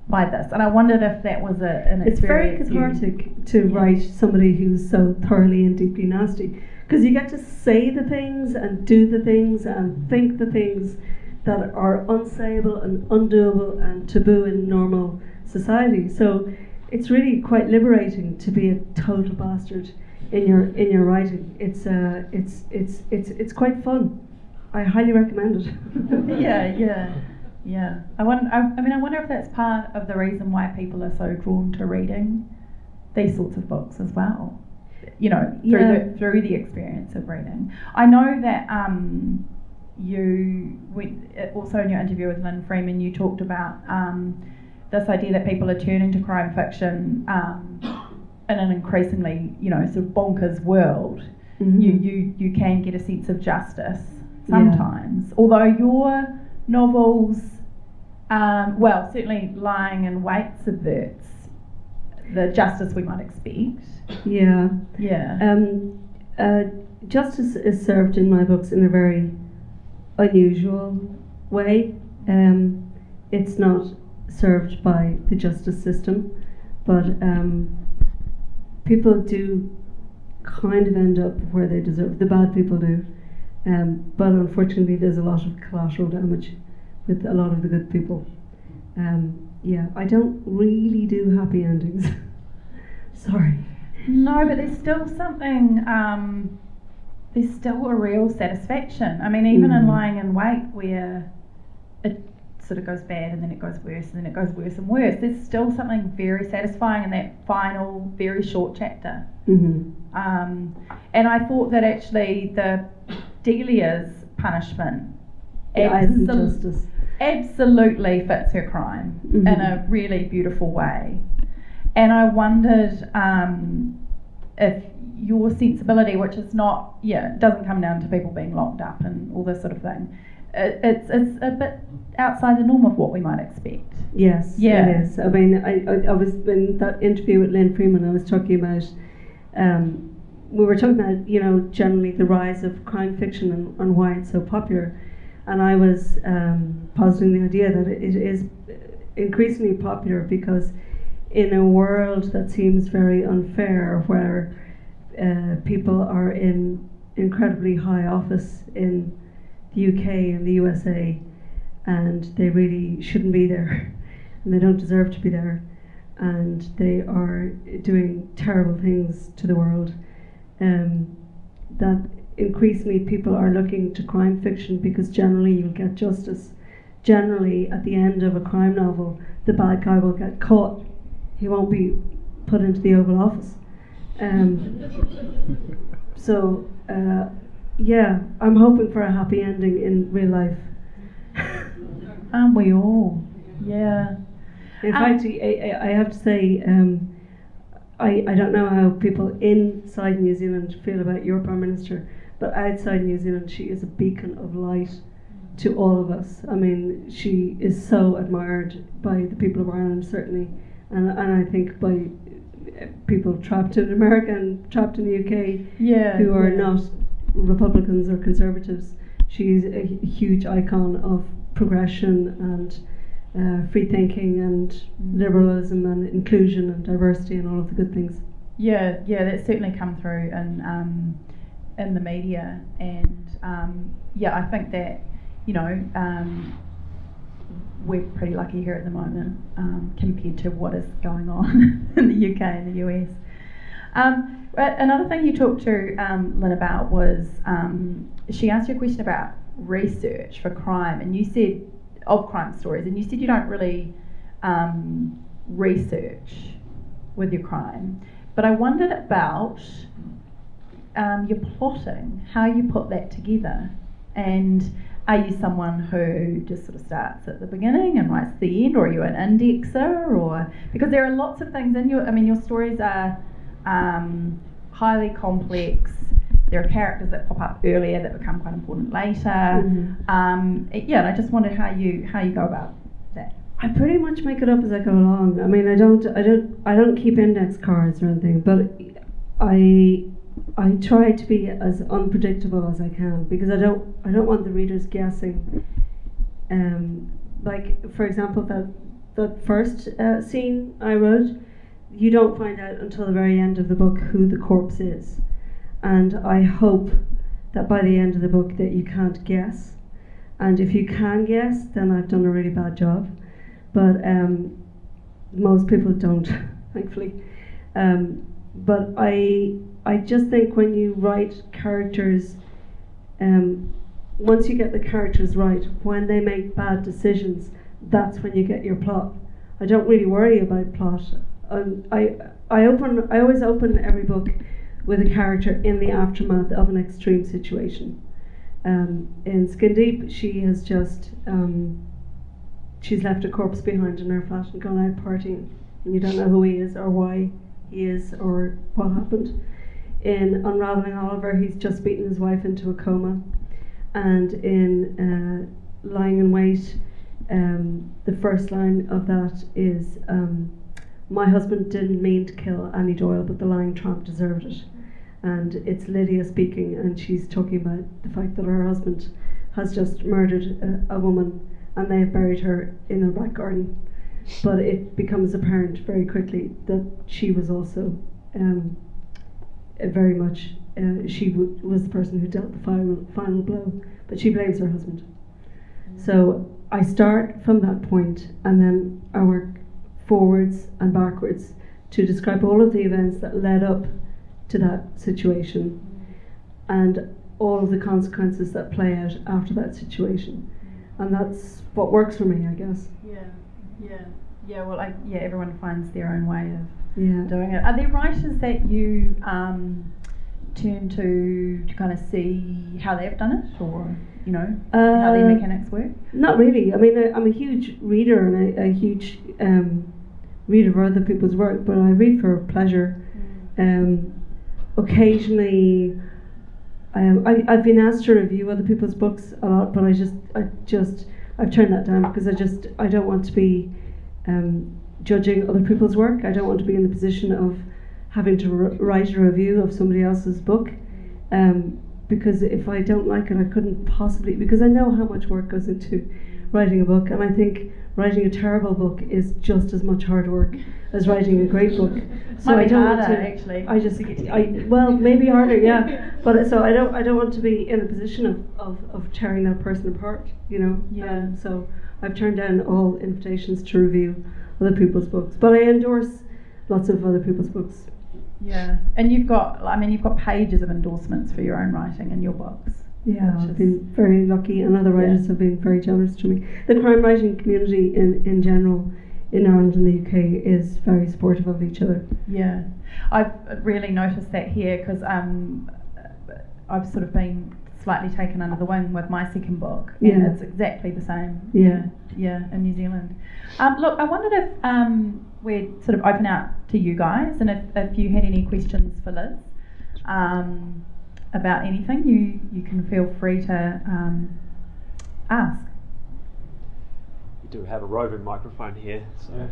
by this, and I wondered if that was an experience. It's very cathartic to write somebody who's so thoroughly and deeply nasty, because you get to say the things and do the things and think the things that are unsayable and undoable and taboo in normal society. So it's really quite liberating to be a total bastard in your writing. It's quite fun. I highly recommend it. Yeah. I wonder if that's part of the reason why people are so drawn to reading these sorts of books as well. Through the experience of reading. I know that also in your interview with Lynn Freeman, you talked about this idea that people are turning to crime fiction in an increasingly, sort of bonkers world. Mm-hmm. You can get a sense of justice sometimes, although your novels, certainly Lying in Wait subverts the justice we might expect. Yeah. Justice is served in my books in a very unusual way. It's not served by the justice system, but people do kind of end up where they deserve. The bad people do. But unfortunately, there's a lot of collateral damage with a lot of the good people. Yeah, I don't really do happy endings. Sorry. No, but there's still something, there's still a real satisfaction. I mean, even in Lying in Wait, where it sort of goes bad and then it goes worse and then it goes worse and worse, there's still something very satisfying in that final, very short chapter. And I thought that actually the Delia's punishment absolutely fits her crime in a really beautiful way. And I wondered if your sensibility, which is not, it doesn't come down to people being locked up and all this sort of thing, it's a bit outside the norm of what we might expect. Yes, it is. I mean, I was in that interview with Lynn Freeman, I was talking about, we were talking about, generally the rise of crime fiction and why it's so popular. And I was positing the idea that it is increasingly popular because in a world that seems very unfair, where people are in incredibly high office in the UK and the USA, and they really shouldn't be there, and they don't deserve to be there, and they are doing terrible things to the world, that increasingly people are looking to crime fiction because generally you'll get justice. Generally, at the end of a crime novel, the bad guy will get caught. He won't be put into the Oval Office. So, I'm hoping for a happy ending in real life. Aren't we all? Yeah. In fact, I have to say, I don't know how people inside New Zealand feel about your Prime Minister, but outside New Zealand, she is a beacon of light to all of us. I mean, she is so admired by the people of Ireland, certainly, and I think by people trapped in America and trapped in the UK who are not Republicans or Conservatives. She's a huge icon of progression and free thinking and liberalism and inclusion and diversity and all of the good things. Yeah, that's certainly come through in the media, and I think that we're pretty lucky here at the moment compared to what is going on in the UK and the US. Another thing you talked to Lynn about was she asked you a question about research for crime, and you said of crime stories, and you said you don't really research with your crime, but I wondered about your plotting, how you put that together, and are you someone who just sort of starts at the beginning and writes the end, or are you an indexer, or because there are lots of things in your stories are highly complex. There are characters that pop up earlier that become quite important later. And I just wondered how you go about that. I pretty much make it up as I go along. I mean, I don't keep index cards or anything, but I try to be as unpredictable as I can because I don't want the readers guessing. Like for example, that first scene I wrote, you don't find out until the very end of the book who the corpse is, and I hope that by the end of the book that you can't guess, and if you can guess, then I've done a really bad job. But most people don't, thankfully. But I just think when you write characters, once you get the characters right, when they make bad decisions, that's when you get your plot. I don't really worry about plot. I always open every book with a character in the aftermath of an extreme situation. In Skin Deep, she has just she's left a corpse behind in her flat and gone out partying, and you don't know who he is or why he is or what happened. In Unraveling Oliver, he's just beaten his wife into a coma, and in Lying in Wait, the first line of that is my husband didn't mean to kill Annie Doyle, but the lying tramp deserved it. And it's Lydia speaking, and she's talking about the fact that her husband has just murdered a woman, and they have buried her in their back garden. But it becomes apparent very quickly that she was also very much she was the person who dealt the final blow, but she blames her husband. So I start from that point, and then I work forwards and backwards to describe all of the events that led up to that situation and all of the consequences that play out after that situation. And that's what works for me, I guess. Yeah. Well, everyone finds their own way of Yeah. doing it. Are there writers that you turn to kind of see how they've done it, or how their mechanics work? Not really. I mean, I'm a huge reader and a huge reader of other people's work, but I read for pleasure. Occasionally, I've been asked to review other people's books a lot, but I've turned that down because I don't want to be judging other people's work. I don't want to be in the position of having to write a review of somebody else's book, because if I don't like it, I couldn't possibly, because I know how much work goes into writing a book, and I think writing a terrible book is just as much hard work as writing a great book. So Might I be don't harder, want to, actually. well, maybe harder, yeah. But so I don't want to be in a position of tearing that person apart, Yeah. So I've turned down all invitations to review other people's books, but I endorse lots of other people's books. Yeah, and you've got pages of endorsements for your own writing in your books. Yeah, I've been very lucky, and other writers have been very generous to me. The crime writing community in general in Ireland and the UK is very supportive of each other. Yeah, I've really noticed that here, because I've sort of been slightly taken under the wing with my second book, and it's exactly the same. Yeah, in New Zealand. Look, I wondered if we'd sort of open out to you guys, and if you had any questions for Liz about anything, you can feel free to ask. We do have a roving microphone here, so.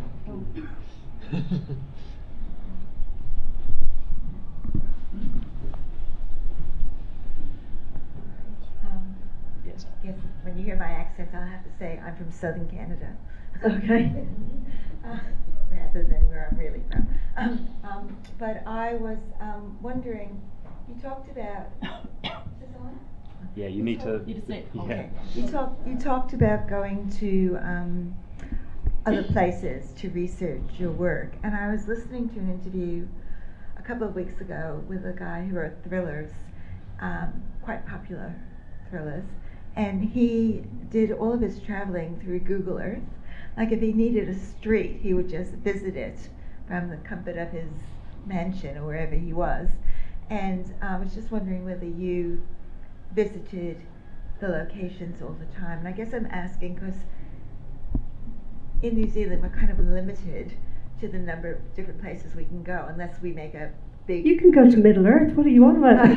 Yes, when you hear my accent, I'll have to say I'm from southern Canada. Okay. Rather than where I'm really from. But I was wondering, you talked about. Is this on? Yeah, you need to. You just need. Okay. You talked about going to other places to research your work, and I was listening to an interview a couple of weeks ago with a guy who wrote thrillers, quite popular thrillers, and he did all of his traveling through Google Earth. Like if he needed a street, he would just visit it from the comfort of his mansion or wherever he was. And I was just wondering whether you visited the locations all the time. And I guess I'm asking because in New Zealand we're kind of limited to the number of different places we can go unless we make a big... You can go to Middle Earth, what do you want about? I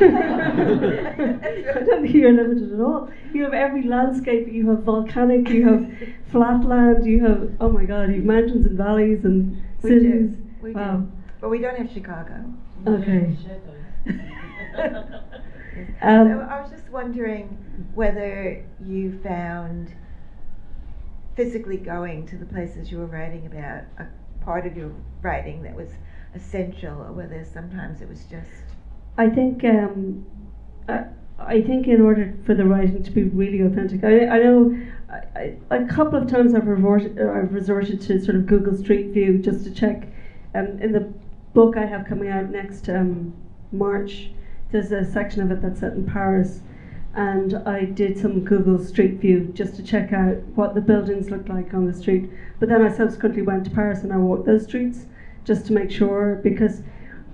don't think you're limited at all. You have every landscape, you have volcanic, you have flatland, you have, oh my god, you have mountains and valleys and cities. We do. But we don't have Chicago. Okay. So I was just wondering whether you found physically going to the places you were writing about a part of your writing that was essential, or whether sometimes it was just... I think in order for the writing to be really authentic, I know a couple of times I've resorted to sort of Google Street View just to check. In the book I have coming out next March, there's a section of it that's set in Paris, and I did some Google Street View just to check out what the buildings looked like on the street. But then I subsequently went to Paris and I walked those streets just to make sure, because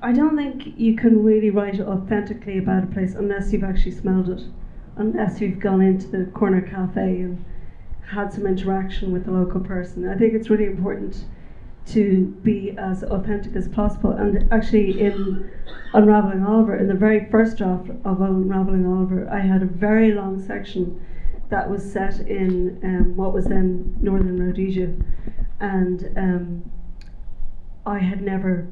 I don't think you can really write authentically about a place unless you've actually smelled it, unless you've gone into the corner cafe and had some interaction with the local person. I think it's really important to be as authentic as possible. And actually in Unraveling Oliver, in the very first draft of Unraveling Oliver, I had a very long section that was set in what was then Northern Rhodesia, and I had never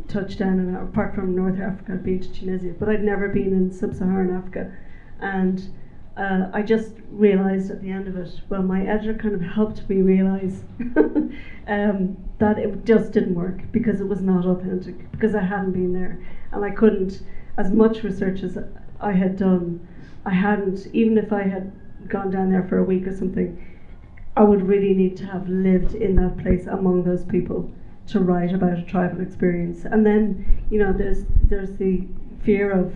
touched down in, apart from North Africa, I'd been to Tunisia, but I'd never been in sub-Saharan Africa. And I just realised at the end of it, well, my editor kind of helped me realise that it just didn't work because it was not authentic, because I hadn't been there. and I couldn't, as much research as I had done, I hadn't, even if I had gone down there for a week or something, I would really need to have lived in that place among those people to write about a tribal experience. And then, you know, there's the fear of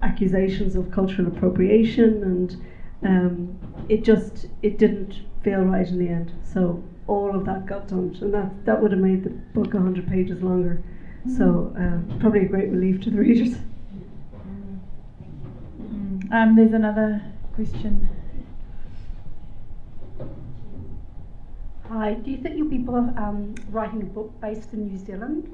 accusations of cultural appropriation, and it didn't feel right in the end. So all of that got dumped, and that would have made the book 100 pages longer. So probably a great relief to the readers. There's another question. Hi, do you think you'll be writing a book based in New Zealand?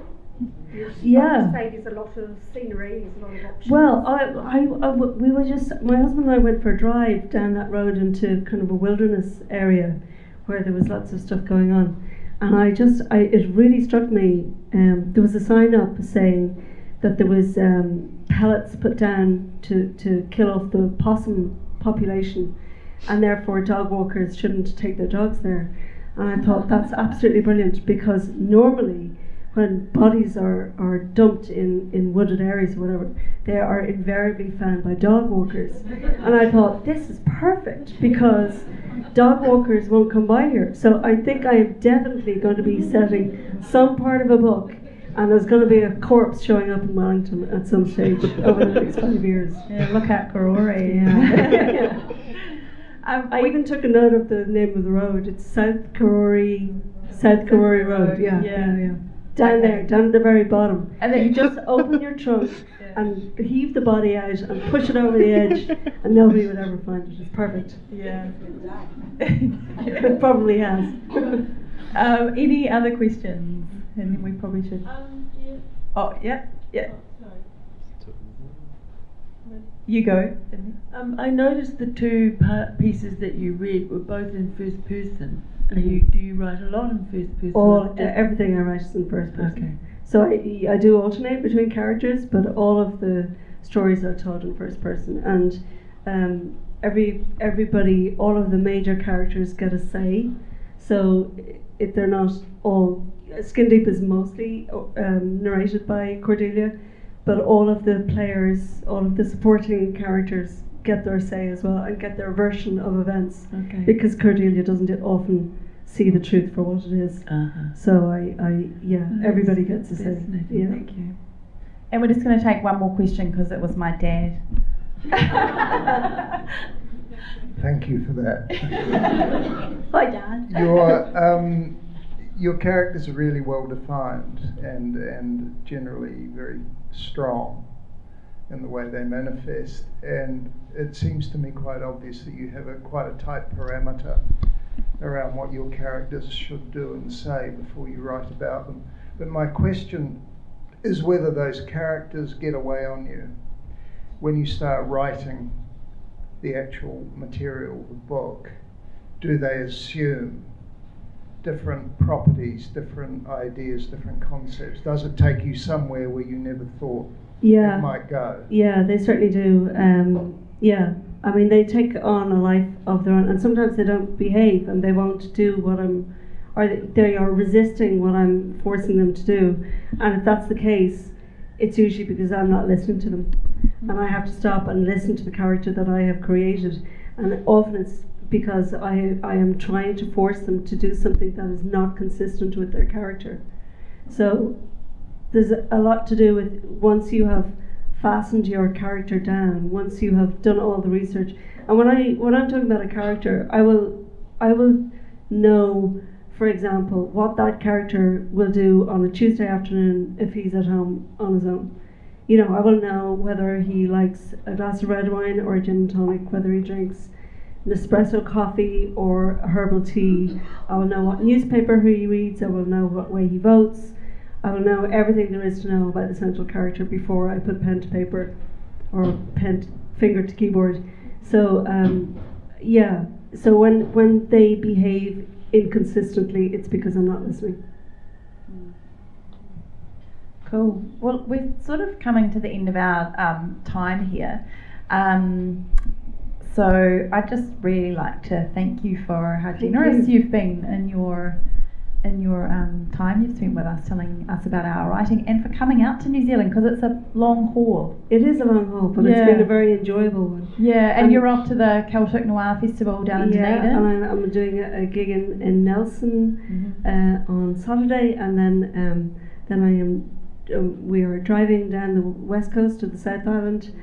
Yeah. Say there's a lot of scenery, there's a lot of options. Well, we were just, my husband and I went for a drive down that road into kind of a wilderness area where there was lots of stuff going on, and it really struck me. There was a sign up saying that there was pellets put down to kill off the possum population, and therefore dog walkers shouldn't take their dogs there. And I thought that's absolutely brilliant, because normally when bodies are dumped in wooded areas or whatever, they are invariably found by dog walkers. And I thought, this is perfect, because dog walkers won't come by here. So I think I am definitely going to be setting some part of a book, and there's going to be a corpse showing up in Wellington at some stage over the next 5 years. Yeah, look out, Karori. Yeah. I even took a note of the name of the road. It's South Karori Road. Yeah. Down there, down at the very bottom. And then you just open your trunk and heave the body out and push it over the edge, and nobody would ever find it. It's perfect. Yeah. It probably has. Any other questions? And then we probably should. Yeah. Oh, yeah. Sorry. You go. I noticed the two pieces that you read were both in first person. Do you write a lot in first person? Everything I write is in first person. Okay. So I do alternate between characters, but all of the stories are told in first person, and everybody, all of the major characters get a say. So if they're not all, Skin Deep is mostly narrated by Cordelia, but all of the players, all of the supporting characters get their say as well, and get their version of events. Okay. Because Cordelia doesn't often see the truth for what it is. So everybody gets a say. Yeah. Thank you. And we're just going to take one more question, because it was my dad. Thank you for that. Hi, Dad. Your characters are really well defined and generally very strong in the way they manifest, and it seems to me quite obvious that you have quite a tight parameter around what your characters should do and say before you write about them. But my question is whether those characters get away on you when you start writing the actual material, the book. Do they assume different properties, different ideas, different concepts? Does it take you somewhere where you never thought it might go? Yeah, they certainly do. I mean, they take on a life of their own, and sometimes they don't behave, and they won't do what they are resisting what I'm forcing them to do. And if that's the case, it's usually because I'm not listening to them, and I have to stop and listen to the character that I have created. And often it's because I am trying to force them to do something that is not consistent with their character. So there's a lot to do with, once you have fastened your character down, once you have done all the research. And when I'm talking about a character, I will know, for example, what that character will do on a Tuesday afternoon if he's at home on his own. You know, I will know whether he likes a glass of red wine or a gin and tonic, whether he drinks Nespresso coffee or a herbal tea. I will know what newspaper he reads. I will know what way he votes. I will know everything there is to know about the central character before I put pen to paper or finger to keyboard. So so when they behave inconsistently, it's because I'm not listening. Cool. Well, we're sort of coming to the end of our time here. So I'd just really like to thank you for how generous you've been in in your time you've spent with us telling us about our writing and for coming out to New Zealand, because it's a long haul. It is a long haul, but it's been a very enjoyable one. Yeah, and you're off to the Celtic Noir Festival down in Dunedin. Yeah, and I'm doing a gig in Nelson on Saturday, and then we are driving down the west coast to the South Island,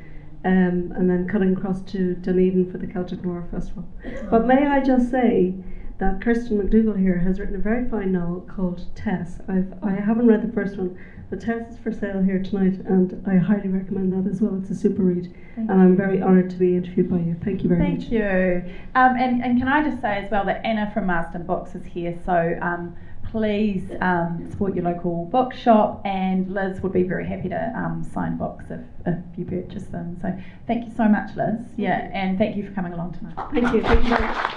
and then cutting across to Dunedin for the Celtic Noir Festival. But may I just say that Kirsten McDougall here has written a very fine novel called Tess. I haven't read the first one, but Tess is for sale here tonight, and I highly recommend that as well. It's a super read, and I'm very honoured to be interviewed by you. Thank you very much. Thank you. And can I just say as well that Anna from Marsden Books is here, so please support your local bookshop, and Liz would be very happy to sign books if you purchase them. So thank you so much, Liz. Yeah, and thank you for coming along tonight. Thank you. Thank you very much.